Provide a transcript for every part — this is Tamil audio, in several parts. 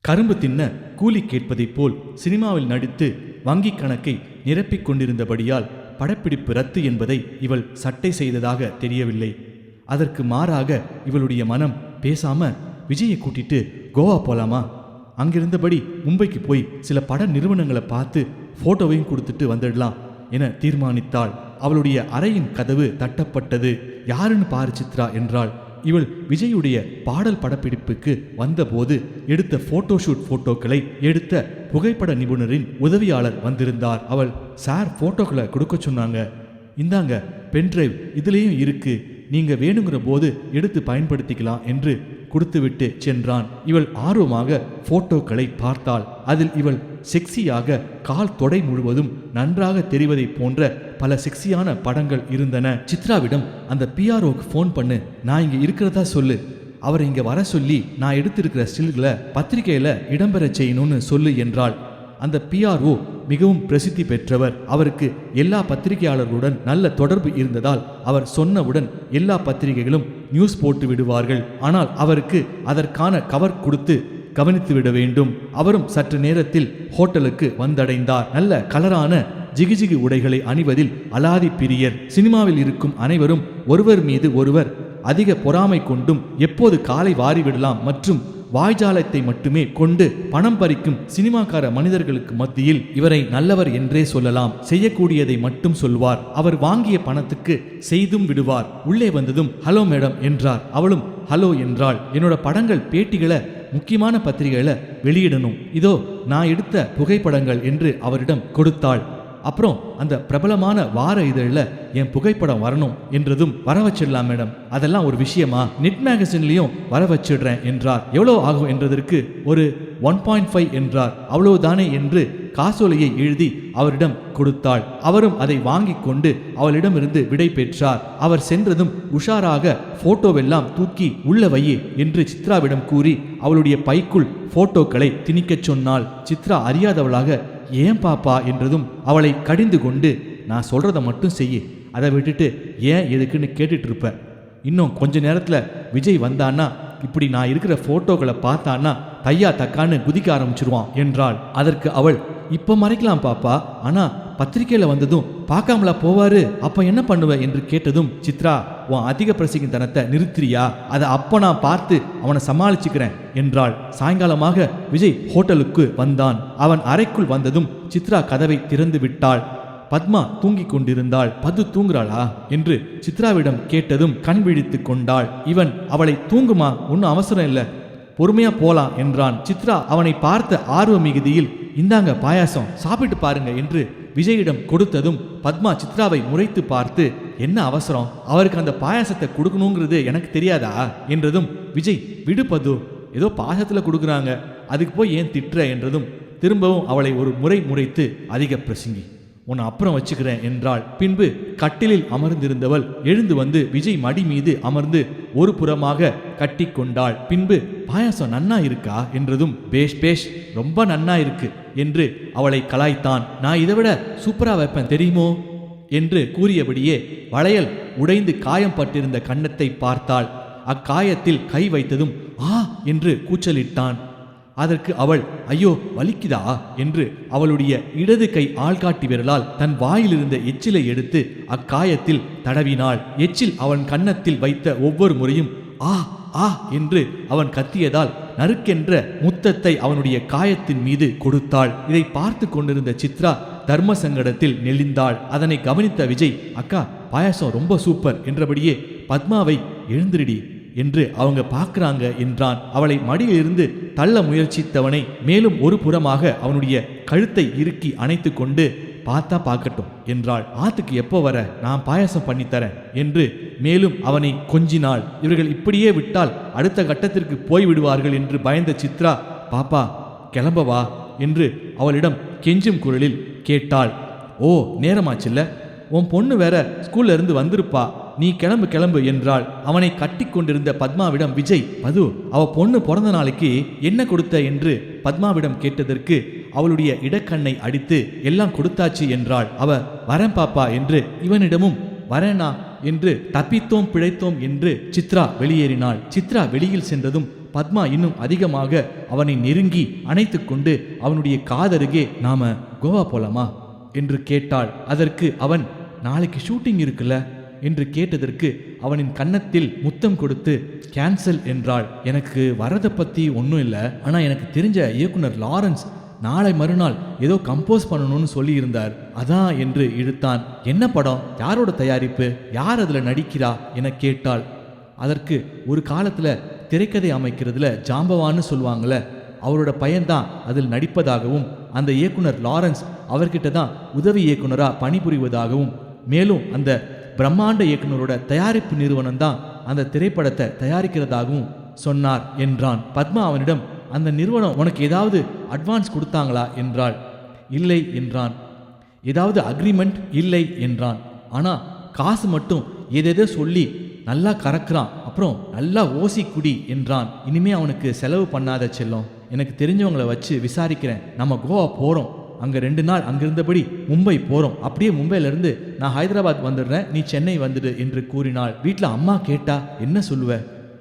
கரும்பு தின்ன கூலி கேட்பதைப் போல் சினிமாவில் நடித்து வங்கி கணக்கை நிரப்பிக் கொண்டிருந்தபடியால் படப்பிடிப்பு ரத்து என்பதை இவள் சட்டை செய்ததாக தெரியவில்லை. அதற்கு மாறாக இவளுடைய மனம் பேசாம விஜயை கூட்டிட்டு கோவா போலாமா, அங்கிருந்தபடி மும்பைக்கு போய் சில பட நிறுவனங்களை பார்த்து போட்டோவையும் கொடுத்துட்டு வந்துடலாம் என தீர்மானித்தாள். அவளுடைய அறையின் கதவு தட்டப்பட்டது. யாருன்னு பாரு சித்ரா என்றாள். இவள் விஜயுடைய பாடல் படப்பிடிப்புக்கு வந்தபோது எடுத்த போட்டோஷூட் போட்டோக்களை எடுத்த புகைப்பட நிபுணரின் உதவியாளர் வந்திருந்தார். அவள், சார் போட்டோக்களை கொடுக்க சொன்னாங்க, இந்தாங்க பென்டிரைவ் இதுலேயும் இருக்கு, நீங்க வேணுங்கிற போது எடுத்து பயன்படுத்திக்கலாம் என்று கொடுத்துவிட்டு சென்றான். இவள் ஆர்வமாக போட்டோக்களை பார்த்தாள். அதில் இவள் செக்ஸியாக கால் தொடை முழுவதும் நன்றாக தெரிவதை போன்ற பல செக்ஸியான படங்கள் இருந்தன. சித்ராவிடம் அந்த பிஆர்ஓக்கு ஃபோன் பண்ணு, நான் இங்கே இருக்கிறதா சொல்லு, அவரை இங்கே வர சொல்லி நான் எடுத்திருக்கிற ஸ்டில்களை பத்திரிகையில் இடம்பெற செய்யணும்னு சொல்லு என்றாள். அந்த பிஆர்ஓ மிகவும் பிரசித்தி பெற்றவர். அவருக்கு எல்லா பத்திரிகையாளர்களுடன் நல்ல தொடர்பு இருந்ததால் அவர் சொன்னவுடன் எல்லா பத்திரிகைகளும் நியூஸ் போட்டு விடுவார்கள். ஆனால் அவருக்கு அதற்கான கவர் கொடுத்து கவனித்து விட வேண்டும். அவரும் சற்று நேரத்தில் ஹோட்டலுக்கு வந்தடைந்தார். நல்ல கலரான ஜிகிஜிகி உடைகளை அணிவதில் அலாதி பிரியர். சினிமாவில் இருக்கும் அனைவரும் ஒருவர் மீது ஒருவர் அதிக பொறாமை கொண்டும் எப்போது காலை வாரிவிடலாம் மற்றும் வாய்ஜாலத்தை மட்டுமே கொண்டு பணம் பறிக்கும் சினிமாக்கார மனிதர்களுக்கு மத்தியில் இவரை நல்லவர் என்றே சொல்லலாம். செய்யக்கூடியதை மட்டும் சொல்வார். அவர் வாங்கிய பணத்துக்கு செய்தும் விடுவார். உள்ளே வந்ததும் ஹலோ மேடம் என்றார். அவளும் ஹலோ என்றாள். என்னோட படங்கள் பேட்டிகளை முக்கியமான பத்திரிகைகளை வெளியிடணும், இதோ நான் எடுத்த புகைப்படங்கள் என்று அவரிடம் கொடுத்தாள். அப்புறம் அந்த பிரபலமான வார இதழில் என் புகைப்படம் வரணும் என்றதும், வர வச்சிடலாம் மேடம், அதெல்லாம் ஒரு விஷயமா, நெட் மேகசின்லையும் வர வச்சிடுறேன் என்றார். எவ்வளோ ஆகும் என்றதற்கு ஒரு 1.5 என்றார். அவ்வளவுதானே என்று காசோலையை எழுதி அவரிடம் கொடுத்தாள். அவரும் அதை வாங்கி கொண்டு அவளிடமிருந்து விடை பெற்றார். அவர் சென்றதும் உஷாராக போட்டோவெல்லாம் தூக்கி உள்ள வையே என்று சித்ராவிடம் கூறி அவளுடைய பைக்குள் போட்டோக்களை திணிக்கச் சொன்னாள். சித்ரா அறியாதவளாக ஏன் பாப்பா என்றதும் அவளை கடிந்து கொண்டு, நான் சொல்றத மட்டும் செய்ய, அதை விட்டுட்டு ஏன் எதுக்குன்னு கேட்டுட்டு இருப்ப, இன்னும் கொஞ்ச நேரத்தில் விஜய் வந்தான்னா இப்படி நான் இருக்கிற போட்டோக்களை பார்த்தான்னா தையா தக்கான்னு குதிக்க ஆரம்பிச்சிருவான் என்றாள். அதற்கு அவள், இப்போ மறைக்கலாம் பாப்பா, ஆனா பத்திரிகையில வந்ததும் பார்க்காமலா போவாரு, அப்ப என்ன பண்ணுவ என்று கேட்டதும், சித்ரா உன் அதிக பிரசங்கித்தனத்தை நிறுத்திரியா, அதை அப்ப நான் பார்த்து அவனை சமாளிச்சுக்கிறேன் என்றாள். சாயங்காலமாக விஜய் ஹோட்டலுக்கு வந்தான். அவன் அறைக்குள் வந்ததும் சித்ரா கதவை திறந்து விட்டாள். பத்மா தூங்கி கொண்டிருந்தாள். பது தூங்குறாளா என்று சித்ராவிடம் கேட்டதும் கண் விழித்து கொண்டாள். இவன் அவளை, தூங்குமா, ஒன்னும் அவசரம் இல்லை, பொறுமையா போலாம் என்றான். சித்ரா அவனை பார்த்த ஆர்வ மிகுதியில், இந்தாங்க பாயாசம், சாப்பிட்டு பாருங்க என்று விஜயிடம் கொடுத்ததும் பத்மா சித்ராவை முறைத்து பார்த்து, என்ன அவசரம், அவருக்கு அந்த பாயாசத்தை கொடுக்கணுங்கிறது எனக்கு தெரியாதா என்றதும், விஜய் விடு பது, ஏதோ பாயாசத்துல கொடுக்குறாங்க, அதுக்கு போய் ஏன் திட்டுற என்றதும் திரும்பவும் அவளை ஒரு முறை முறைத்து, அதிக பிரசங்கி, உன்னை அப்புறம் வச்சுக்கிறேன் என்றாள். பின்பு கட்டிலில் அமர்ந்திருந்தவள் எழுந்து வந்து விஜய் மடி மீது அமர்ந்து ஒரு புறமாக கட்டி கொண்டாள். பின்பு பாயாசம் நன்னா இருக்கா என்றதும், பேஷ் பேஷ், ரொம்ப நன்னா இருக்கு என்று அவளை கலாய்த்தான். நான் இதை விட சூப்பரா வைப்பேன் தெரியுமோ என்று கூறியபடியே வளையல் உடைந்து காயம் பட்டிருந்த கன்னத்தை பார்த்தாள். அக்காயத்தில் கை வைத்ததும் ஆ என்று கூச்சலிட்டான். அதற்கு அவள், ஐயோ வலிக்குதா என்று அவளுடைய இடது கை ஆள்காட்டி விரலால் தன் வாயிலிருந்த எச்சிலை எடுத்து அக்காயத்தில் தடவினாள். எச்சில் அவன் கன்னத்தில் வைத்த ஒவ்வொரு முறையும் ஆ ஆ என்று அவன் கத்தியதால் நறுக்கென்ற முத்தத்தை அவனுடைய காயத்தின் மீது கொடுத்தாள். இதை பார்த்து கொண்டிருந்த சித்ரா தர்ம சங்கடத்தில் நெளிந்தாள். அதனை கவனித்த விஜய், அக்கா பாயாசம் ரொம்ப சூப்பர் என்றபடியே பத்மாவை எழுந்திருடி என்று அவங்க பார்க்கறாங்க என்றான். அவளை மடியிலிருந்து தள்ள முயற்சித்தவனை மேலும் ஒரு புறமாக அவனுடைய கழுத்தை இறுக்கி அணைத்து கொண்டு, பார்த்தா பார்க்கட்டும் என்றாள். ஆத்துக்கு எப்போ வர, நான் பாயாசம் பண்ணித்தரேன் என்று மேலும் அவனை கொஞ்சினாள். இவர்கள் இப்படியே விட்டால் அடுத்த கட்டத்திற்கு போய்விடுவார்கள் என்று பயந்த சித்ரா, பாப்பா கிளம்பவா என்று அவளிடம் கெஞ்சும் குரலில் கேட்டாள். ஓ நேரமாச்சில்ல, உன் பொண்ணு வேற ஸ்கூல்ல இருந்து வந்திருப்பா, நீ கிளம்பு கிளம்பு என்றாள். அவனை கட்டி கொண்டிருந்த பத்மாவிடம் விஜய், பது அவ பொண்ணு பிறந்த நாளைக்கு என்ன கொடுத்த என்று பத்மாவிடம் கேட்டதற்கு அவளுடைய இடக்கண்ணை அடித்து எல்லாம் கொடுத்தாச்சு என்றாள். அவ வரேன் பாப்பா என்று இவனிடமும் வரேனா என்று தப்பித்தோம் பிழைத்தோம் என்று சித்ரா வெளியேறினாள். சித்ரா வெளியில் சென்றதும் பத்மா இன்னும் அதிகமாக அவனை நெருங்கி அணைத்து கொண்டு அவனுடைய காதருகே நாம கோவா போலாமா என்று கேட்டாள். அதற்கு அவன் நாளைக்கு ஷூட்டிங் இருக்குல்ல என்று கேட்டதற்கு அவனின் கன்னத்தில் முத்தம் கொடுத்து கேன்சல் என்றாள். எனக்கு வரதை பற்றி ஒன்றும் இல்லை, ஆனால் எனக்கு தெரிஞ்ச இயக்குனர் லாரன்ஸ் நாளை மறுநாள் ஏதோ கம்போஸ் பண்ணணும்னு சொல்லியிருந்தார், அதான் என்று இழுத்தான். என்ன படம், யாரோட தயாரிப்பு, யார் அதில் நடிக்கிறா என கேட்டாள். அதற்கு ஒரு காலத்தில் திரைக்கதை அமைக்கிறதுல ஜாம்பவான்னு சொல்லுவாங்கள்ல, அவரோட பையன்தான் அதில் நடிப்பதாகவும் அந்த இயக்குனர் லாரன்ஸ் அவர்கிட்ட தான் உதவி இயக்குனராக பணிபுரிவதாகவும் மேலும் அந்த பிரம்மாண்ட இயக்குனரோட தயாரிப்பு நிறுவனம் தான் அந்த திரைப்படத்தை தயாரிக்கிறதாகவும் சொன்னார் என்றான். பத்மா அவனிடம் அந்த நிறுவனம் உனக்கு ஏதாவது அட்வான்ஸ் கொடுத்தாங்களா என்றாள். இல்லை என்றான். ஏதாவது அக்ரிமெண்ட்? இல்லை என்றான். ஆனால் காசு மட்டும் ஏதேதோ சொல்லி நல்லா கறக்குறான், அப்புறம் நல்லா ஓசி குடி என்றான். இனிமே அவனுக்கு செலவு பண்ணாத செல்லம், எனக்கு தெரிஞ்சவங்களை வச்சு விசாரிக்கிறேன், நம்ம கோவா போகிறோம், அங்கே 2 நாள் அங்கிருந்தபடி மும்பை போகிறோம், அப்படியே மும்பையிலேருந்து நான் ஹைதராபாத் வந்துடுறேன், நீ சென்னை வந்துடு என்று கூறினாள். வீட்டில் அம்மா கேட்டா என்ன சொல்லுவ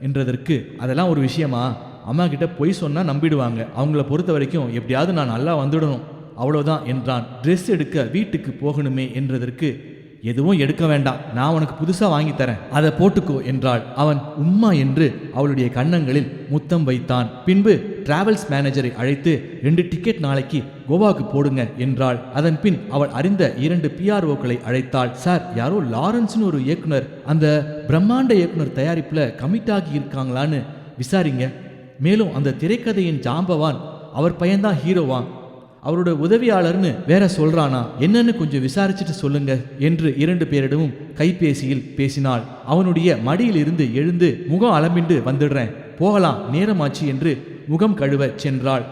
என்றதற்கு அதெல்லாம் ஒரு விஷயமா, அம்மா கிட்ட பொய் சொன்னால் நம்பிடுவாங்க, அவங்கள பொறுத்த வரைக்கும் எப்படியாவது நான் நல்லா வந்துடணும் அவ்வளோதான் என்றான். ட்ரெஸ் எடுக்க வீட்டுக்கு போகணுமே என்றதற்கு எதுவும் எடுக்க வேண்டாம், நான் உனக்கு புதுசாக வாங்கி தரேன், அதை போட்டுக்கோ என்றாள். அவன் உம்மா என்று அவளுடைய கன்னங்களில் முத்தம் வைத்தான். பின்பு டிராவல்ஸ் மேனேஜரை அழைத்து 2 டிக்கெட் நாளைக்கு கோவாவுக்கு போடுங்க என்றாள். அதன் பின் அவள் அறிந்த 2 PROக்களை அழைத்தாள். சார், யாரோ லாரன்ஸ்னு ஒரு இயக்குனர் அந்த பிரம்மாண்ட இயக்குனர் தயாரிப்பில் கமிட் ஆகி இருக்காங்களான்னு விசாரிங்க, மேலும் அந்த திரைக்கதையின் ஜாம்பவான் அவர் பையன்தான் ஹீரோவா, அவரோட உதவியாளர்னு வேற சொல்றானா, என்னன்னு கொஞ்சம் விசாரிச்சுட்டு சொல்லுங்க என்று 2 பேரிடமும் கைபேசியில் பேசினாள். அவனுடைய மடியிலிருந்து எழுந்து முகம் அலம்பிண்டு வந்துடுறேன், போகலாம் நேரமாச்சு என்று முகம் கழுவ சென்றாள்.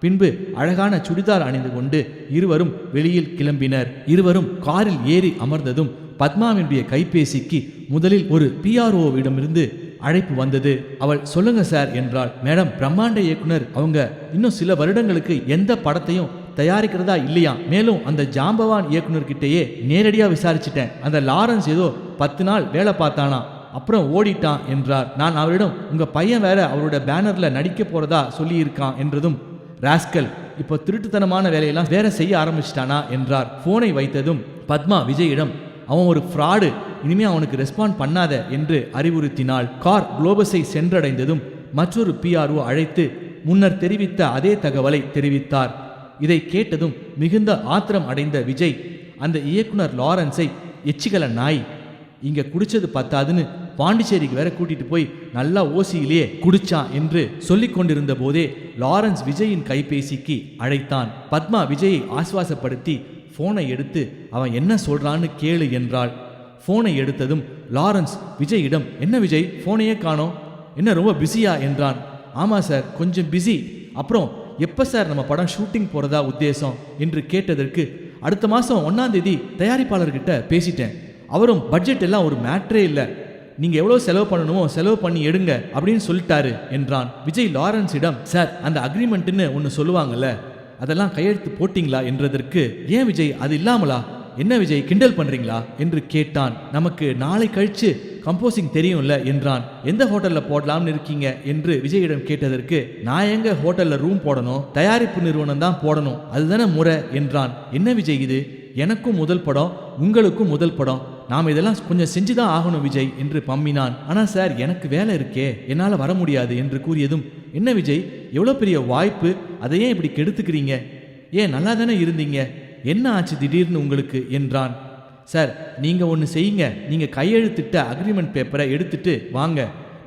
பின்பு அழகான சுடிதார் அணிந்து கொண்டு இருவரும் வெளியில் கிளம்பினர். இருவரும் காரில் ஏறி அமர்ந்ததும் பத்மாவினுடைய கைபேசிக்கு முதலில் ஒரு PROவிடமிருந்து அழைப்பு வந்தது. அவள் சொல்லுங்க சார் என்றாள். மேடம், பிரம்மாண்ட இயக்குனர் அவங்க இன்னும் சில வருடங்களுக்கு எந்த படத்தையும் தயாரிக்கிறதா இல்லையா, மேலும் அந்த ஜாம்பவான் இயக்குனர்கிட்டயே நேரடியா விசாரிச்சிட்டேன், அந்த லாரன்ஸ் ஏதோ 10 நாள் வேலை பார்த்தானா, அப்புறம் ஓடிட்டான் என்றார். நான் அவரிடம் உங்க பையன் வேற அவரோட பேனர்ல நடிக்க போறதா சொல்லி இருக்கான் என்றதும், ராஸ்கல் இப்போ திருட்டுத்தனமான வேலையெல்லாம் வேற செய்ய ஆரம்பிச்சிட்டானா என்றார். போனை வைத்ததும் பத்மா விஜயிடம் அவன் ஒரு ஃப்ராடு, இனிமே அவனுக்கு ரெஸ்பாண்ட் பண்ணாத என்று அறிவுறுத்தினாள். கார் குளோபஸை சென்றடைந்ததும் மற்றொரு PRO அழைத்து முன்னர் தெரிவித்த அதே தகவலை தெரிவித்தார். இதை கேட்டதும் மிகுந்த ஆத்திரம் அடைந்த விஜய் அந்த இயக்குனர் லாரன்ஸை எச்சிகல நாய், இங்க குடிச்சது பத்தாதுன்னு பாண்டிச்சேரிக்கு வேற கூட்டிட்டு போய் நல்லா ஓசியிலேயே குடிச்சான் என்று சொல்லிக் கொண்டிருந்த போதே லாரன்ஸ் விஜயின் கைபேசிக்கு அழைத்தான். பத்மா விஜயை ஆசுவாசப்படுத்தி போனை எடுத்து அவன் என்ன சொல்றான்னு கேளு என்றாள். போனை எடுத்ததும் லாரன்ஸ் விஜயிடம், என்ன விஜய் போனையே காணோம், என்ன ரொம்ப பிஸியா என்றான். ஆமா சார், கொஞ்சம் பிஸி. அப்புறம் எப்போ சார் நம்ம படம் ஷூட்டிங் போகிறதா உத்தேசம் என்று கேட்டதற்கு, அடுத்த மாதம் 1ஆம் தேதி தயாரிப்பாளர்கிட்ட பேசிட்டேன், அவரும் பட்ஜெட் எல்லாம் ஒரு மேட்ரே இல்லை, நீங்கள் எவ்வளோ செலவு பண்ணணுமோ செலவு பண்ணி எடுங்க அப்படின்னு சொல்லிட்டாரு என்றான். விஜய் லாரன்ஸிடம், சார் அந்த அக்ரிமெண்ட்டுன்னு ஒன்று சொல்லுவாங்கல்ல, அதெல்லாம் கையெழுத்து போட்டிங்களா என்றதற்கு, ஏன் விஜய் அது இல்லாமலா, என்ன விஜய் கிண்டல் பண்றீங்களா என்று கேட்டான். நமக்கு நாளை கழிச்சு கம்போசிங் தெரியும்ல என்றான். எந்த ஹோட்டலில் போடலாம்னு இருக்கீங்க என்று விஜயிடம் கேட்டதற்கு, நான் எங்க ஹோட்டலில் ரூம் போடணும், தயாரிப்பு நிறுவனம் தான் போடணும், அதுதானே முறை என்றான். என்ன விஜய் இது, எனக்கும் முதல் படம் உங்களுக்கும் முதல் படம், நாம் இதெல்லாம் கொஞ்சம் செஞ்சுதான் ஆகணும் விஜய் என்று பம்மினான். ஆனால் சார் எனக்கு வேலை இருக்கே, என்னால் வர முடியாது என்று கூறியதும், என்ன விஜய் எவ்வளோ பெரிய வாய்ப்பு, அதையே இப்படி கெடுத்துக்கிறீங்க, ஏன் நல்லா தானே இருந்தீங்க, என்ன ஆச்சு திடீர்னு உங்களுக்கு என்றான். சார் நீங்கள் ஒன்று செய்யுங்க, நீங்கள் கையெழுத்திட்ட அக்ரிமெண்ட் பேப்பரை எடுத்துட்டு வாங்க,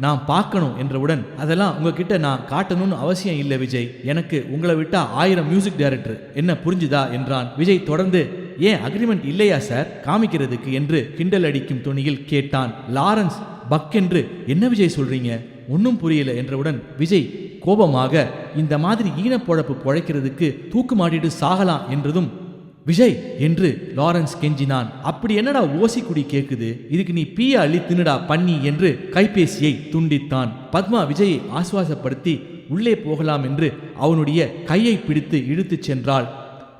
நான் பார்க்கணும் என்றவுடன், அதெல்லாம் உங்ககிட்ட நான் காட்டணும்னு அவசியம் இல்லை விஜய், எனக்கு உங்களை விட்டா 1000 மியூசிக் டைரக்டர், என்ன புரிஞ்சுதா என்றான். விஜய் தொடர்ந்து, ஏன் அக்ரிமெண்ட் இல்லையா சார் காமிக்கிறதுக்கு என்று கிண்டல் அடிக்கும் துணியில் கேட்டான். லாரன்ஸ் பக்கென்று, என்ன விஜய் சொல்றீங்க, ஒன்றும் புரியல என்றவுடன் விஜய் கோபமாக, இந்த மாதிரி ஈனப்பொழப்பு பொழைக்கிறதுக்கு தூக்கு மாட்டிட்டு சாகலாம் என்றதும், விஜய் என்று லாரன்ஸ் கெஞ்சினான். அப்படி என்னடா ஓசி குடி கேக்குது, இதுக்கு நீ பீயா அள்ளி தின்னுடா பண்ணி என்று கைபேசியை துண்டித்தான். பத்மா விஜயை ஆசுவாசப்படுத்தி உள்ளே போகலாம் என்று அவனுடைய கையை பிடித்து இழுத்துச் சென்றாள்.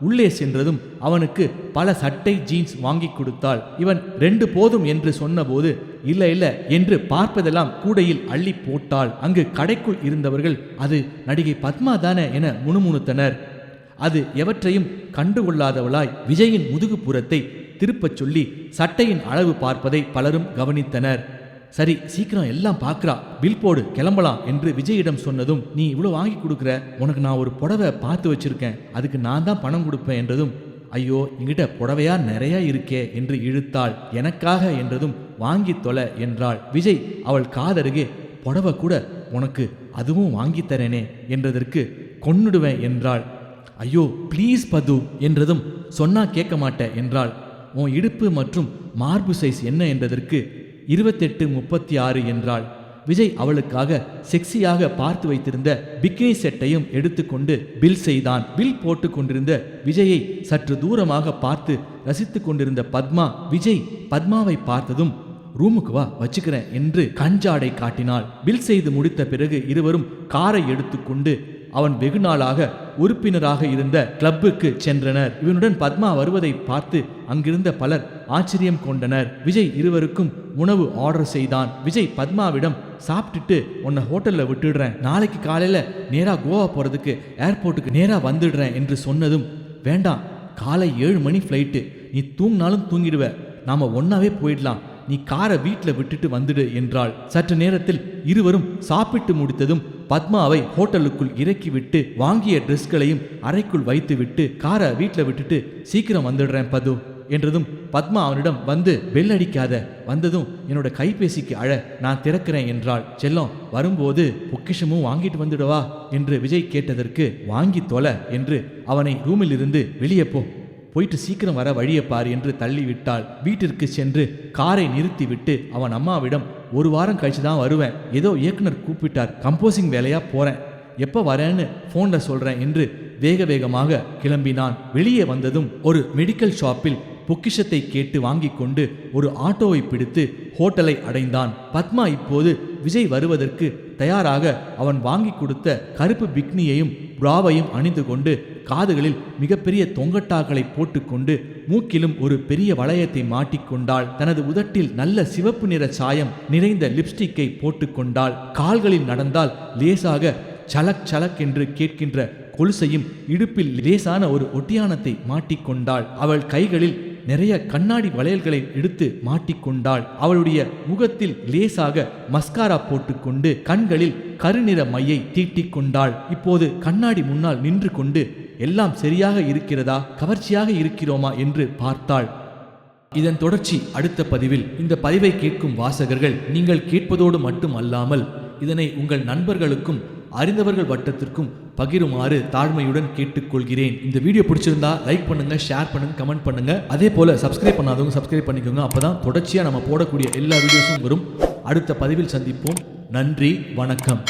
உள்ளே சென்றதும் அவனுக்கு பல சட்டை ஜீன்ஸ் வாங்கி கொடுத்தாள். இவன் 2 போதும் என்று சொன்னபோது இல்ல என்று பார்ப்பதெல்லாம் கூடையில் அள்ளி போட்டாள். அங்கு கடைக்குள் இருந்தவர்கள் அது நடிகை பத்மா தானே என முணுமுணுத்தனர். அது எவற்றையும் கண்டுகொள்ளாதவளாய் விஜயின் முதுகுப்புறத்தை திருப்பச் சொல்லி சட்டையின் அளவு பார்ப்பதை பலரும் கவனித்தனர். சரி சீக்கிரம் எல்லாம் பார்க்கறா, பில் போடு கிளம்பலாம் என்று விஜயிடம் சொன்னதும், நீ இவ்வளோ வாங்கி கொடுக்குற, உனக்கு நான் ஒரு புடவை பார்த்து வச்சிருக்கேன், அதுக்கு நான் தான் பணம் கொடுப்பேன் என்றதும், ஐயோ என்கிட்ட புடவையா நிறைய இருக்கே என்று இழுத்தாள். எனக்காக என்றதும், வாங்கி தொலை என்றாள். விஜய் அவள் காதருகே, புடவை கூட உனக்கு அதுவும் வாங்கித்தரேனே என்றதற்கு கொன்னுடுவேன் என்றாள். ஐயோ ப்ளீஸ் பது என்றதும், சொன்னா கேட்க மாட்டேன் என்றாள். உன் இடுப்பு மற்றும் மார்பு சைஸ் என்ன என்றதற்கு 28-36 என்றாள். விஜய் அவளுக்காக செக்ஸியாக பார்த்து வைத்திருந்த பிக்கினி செட்டையும் எடுத்துக்கொண்டு பில் செய்தான். பில் போட்டு கொண்டிருந்த விஜயை சற்று தூரமாக பார்த்து ரசித்து கொண்டிருந்த பத்மா, விஜய் பத்மாவை பார்த்ததும், ரூமுக்கு வா வச்சுக்கிறேன் என்று கஞ்சாடை காட்டினாள். பில் செய்து முடித்த பிறகு இருவரும் காரை எடுத்துக்கொண்டு அவன் வெகு நாளாக உறுப்பினராக இருந்த கிளப்புக்கு சென்றனர். இவனுடன் பத்மா வருவதை பார்த்து அங்கிருந்த பலர் ஆச்சரியம் கொண்டனர். விஜய் இருவருக்கும் உணவு ஆர்டர் செய்தான். விஜய் பத்மாவிடம், சாப்பிட்டுட்டு உன்னை ஹோட்டல்ல விட்டுடுறேன், நாளைக்கு காலையில நேரா கோவா போறதுக்கு ஏர்போர்ட்டுக்கு நேரா வந்துடுறேன் என்று சொன்னதும், வேண்டாம், காலை 7 மணி ஃப்ளைட்டு, நீ தூங்கினாலும் தூங்கிடுவ, நாம ஒன்னாவே போயிடலாம், நீ காரை வீட்டில் விட்டுட்டு வந்துடு என்றாள். சற்று நேரத்தில் இருவரும் சாப்பிட்டு முடித்ததும் பத்மாவை ஹோட்டலுக்குள் இறக்கிவிட்டு வாங்கிய ட்ரெஸ்களையும் அறைக்குள் வைத்துவிட்டு காரை வீட்டில் விட்டுட்டு சீக்கிரம் வந்துடுறேன் பது என்றதும், பத்மா அவனிடம் வந்து பெல் அடிக்காத, வந்ததும் என்னோட கைபேசிக்கு அழ, நான் திறக்கிறேன் என்றாள். செல்லம், வரும்போது பொக்கிஷமும் வாங்கிட்டு வந்துடுவா என்று விஜய் கேட்டதற்கு, வாங்கி தொலை என்று அவனை ரூமில் இருந்து வெளியே போயிட்டு சீக்கிரம் வர வழியை பார் என்று தள்ளிவிட்டாள். வீட்டிற்கு சென்று காரை நிறுத்திவிட்டு அவன் அம்மாவிடம், 1 வாரம் கழிச்சு தான் வருவேன், ஏதோ இயக்குனர் கூப்பிட்டார், கம்போசிங் வேலையா போறேன், எப்போ வரேன்னு ஃபோன்ல சொல்றேன் என்று வேக வேகமாக கிளம்பினான். வெளியே வந்ததும் ஒரு மெடிக்கல் ஷாப்பில் பொக்கிஷத்தை கேட்டு வாங்கி கொண்டு ஒரு ஆட்டோவை பிடித்து ஹோட்டலை அடைந்தான். பத்மா இப்போது விஜய் வருவதற்கு தயாராக அவன் வாங்கி கொடுத்த கருப்பு பிக்னியையும் பிராவையும் அணிந்து கொண்டு காதுகளில் மிகப்பெரிய தொங்கட்டாக்களை போட்டுக்கொண்டு மூக்கிலும் ஒரு பெரிய வளையத்தை மாட்டிக்கொண்டாள். தனது உதட்டில் நல்ல சிவப்பு நிற சாயம் நிறைந்த லிப்ஸ்டிக்கை போட்டுக்கொண்டாள். கால்களில் நடந்தால் லேசாக சலக் சலக் என்று கேட்கின்ற கொலுசையும் இடுப்பில் லேசான ஒரு ஒட்டியானத்தை மாட்டிக்கொண்டாள். அவள் கைகளில் நிறைய கண்ணாடி வளையல்களை எடுத்து மாட்டிக்கொண்டாள். அவளுடைய முகத்தில் லேசாக மஸ்காரா போட்டுக்கொண்டு கண்களில் கருநிற மையை தீட்டிக்கொண்டாள். இப்போது கண்ணாடி முன்னால் நின்று கொண்டு எல்லாம் சரியாக இருக்கிறதா, கவர்ச்சியாக இருக்கிறோமா என்று பார்த்தாள். இதன் தொடர்ச்சி அடுத்த பதிவில். இந்த பதிவை கேட்கும் வாசகர்கள் நீங்கள் கேட்பதோடு மட்டும் அல்லாமல் இதனை உங்கள் நண்பர்களுக்கும் அறிந்தவர்கள் வட்டத்திற்கும் பகிருமாறு தாழ்மையுடன் கேட்டுக்கொள்கிறேன். இந்த வீடியோ பிடிச்சிருந்தா லைக் பண்ணுங்க, ஷேர் பண்ணுங்க, கமெண்ட் பண்ணுங்க. அதே போல சப்ஸ்கிரைப் பண்ணாதவங்க சப்ஸ்கிரைப் பண்ணிக்கோங்க. அப்பதான் தொடர்ச்சியா நம்ம போடக்கூடிய எல்லா வீடியோஸும் வரும். அடுத்த பதிவில் சந்திப்போம். நன்றி, வணக்கம்.